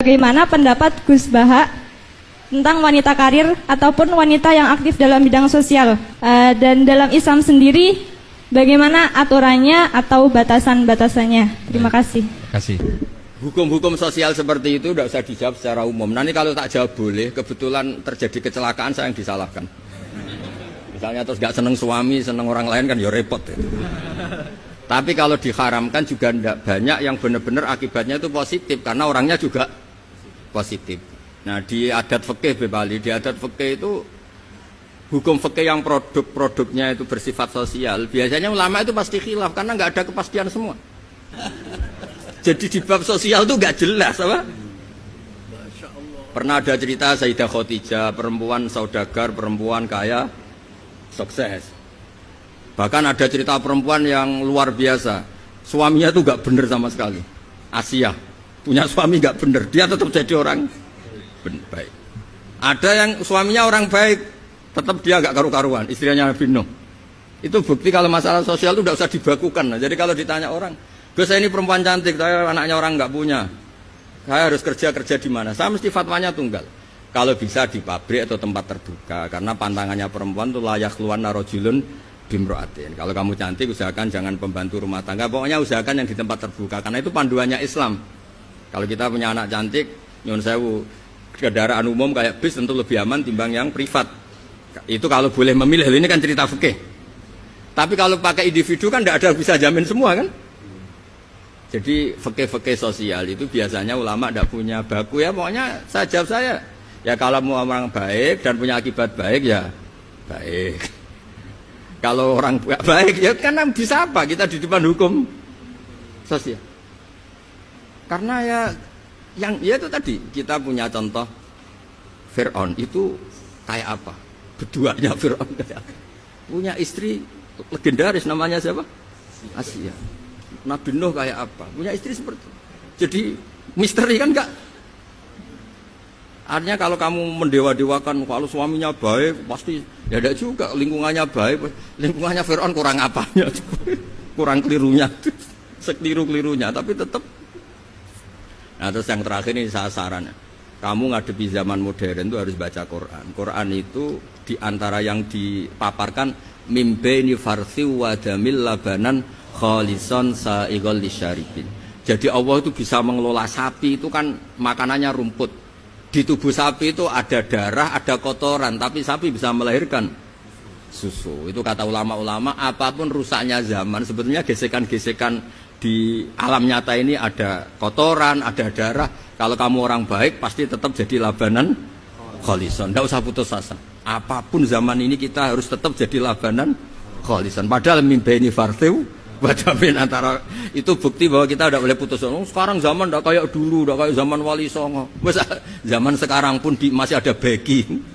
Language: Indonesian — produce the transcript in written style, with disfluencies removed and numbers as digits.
Bagaimana pendapat Gus Baha tentang wanita karir ataupun wanita yang aktif dalam bidang sosial? Dan dalam Islam sendiri, bagaimana aturannya atau batasan-batasannya? Terima kasih. Hukum-hukum sosial seperti itu tidak usah dijawab secara umum. Nanti kalau tak jawab boleh, kebetulan terjadi kecelakaan saya yang disalahkan. Misalnya terus gak seneng suami, seneng orang lain kan ya repot ya. Tapi kalau diharamkan juga tidak banyak yang benar-benar akibatnya itu positif karena orangnya juga positif. Nah di adat fikih Bali, di adat fikih itu hukum fikih yang produk-produknya itu bersifat sosial. Biasanya ulama itu pasti khilaf karena nggak ada kepastian semua. Jadi di bab sosial itu nggak jelas apa? Pernah ada cerita Sayyidah Khadijah, perempuan saudagar, perempuan kaya, sukses. Bahkan ada cerita perempuan yang luar biasa, suaminya tuh nggak bener sama sekali. Asia punya suami nggak bener, dia tetap jadi orang baik. Ada yang suaminya orang baik, tetap dia nggak karu-karuan, istrinya Nabi Nuh. Itu bukti kalau masalah sosial itu tidak usah dibakukan. Nah, jadi kalau ditanya orang, Gus saya ini perempuan cantik, saya anaknya orang nggak punya, saya harus kerja di mana? Saya mesti fatwanya tunggal. Kalau bisa di pabrik atau tempat terbuka, karena pantangannya perempuan itu layak keluar narojulun bimroatin. Kalau kamu cantik, usahakan jangan pembantu rumah tangga. Pokoknya usahakan yang di tempat terbuka, karena itu panduannya Islam. Kalau kita punya anak cantik, nyun sewu, kendaraan umum kayak bis tentu lebih aman timbang yang privat. Itu kalau boleh memilih, ini kan cerita fikih. Tapi kalau pakai individu kan tidak ada bisa jamin semua kan. Jadi fikih-fikih sosial itu biasanya ulama tidak punya baku ya. Pokoknya saya jawab saya, ya kalau mau orang baik dan punya akibat baik ya baik. Kalau orang baik ya kan bisa apa kita di depan hukum sosial. Karena ya itu tadi kita punya contoh Fir'aun itu kayak apa? Beduanya Fir'aun kayak apa? Punya istri legendaris namanya siapa? Asia. Nabi Nuh kayak apa? Punya istri seperti itu. Jadi misteri kan enggak? Artinya kalau kamu mendewa-dewakan kalau suaminya baik pasti ya ada juga lingkungannya baik. Lingkungannya Fir'aun kurang apanya? Kurang kelirunya. Sekeliru-kelirunya tapi tetap. Nah terus yang terakhir ini saya saran, kamu ngadepi zaman modern itu harus baca Quran. Quran itu diantara yang dipaparkan mimbaini farsi wadamil labanan khalison saigol lisyaribin. Jadi Allah itu bisa mengelola sapi itu kan makanannya rumput. Di tubuh sapi itu ada darah, ada kotoran, tapi sapi bisa melahirkan susu. Itu kata ulama-ulama, apapun rusaknya zaman, sebetulnya gesekan-gesekan di alam nyata ini ada kotoran, ada darah. Kalau kamu orang baik pasti tetap jadi labanan kholison. Tidak usah putus asa. Apapun zaman ini kita harus tetap jadi labanan kholison. Padahal mimbaini farthiw wadamin antara itu bukti bahwa kita tidak boleh putus asa. Sekarang zaman tidak kayak dulu, tidak kayak zaman Wali Songo. Zaman sekarang pun masih ada begging.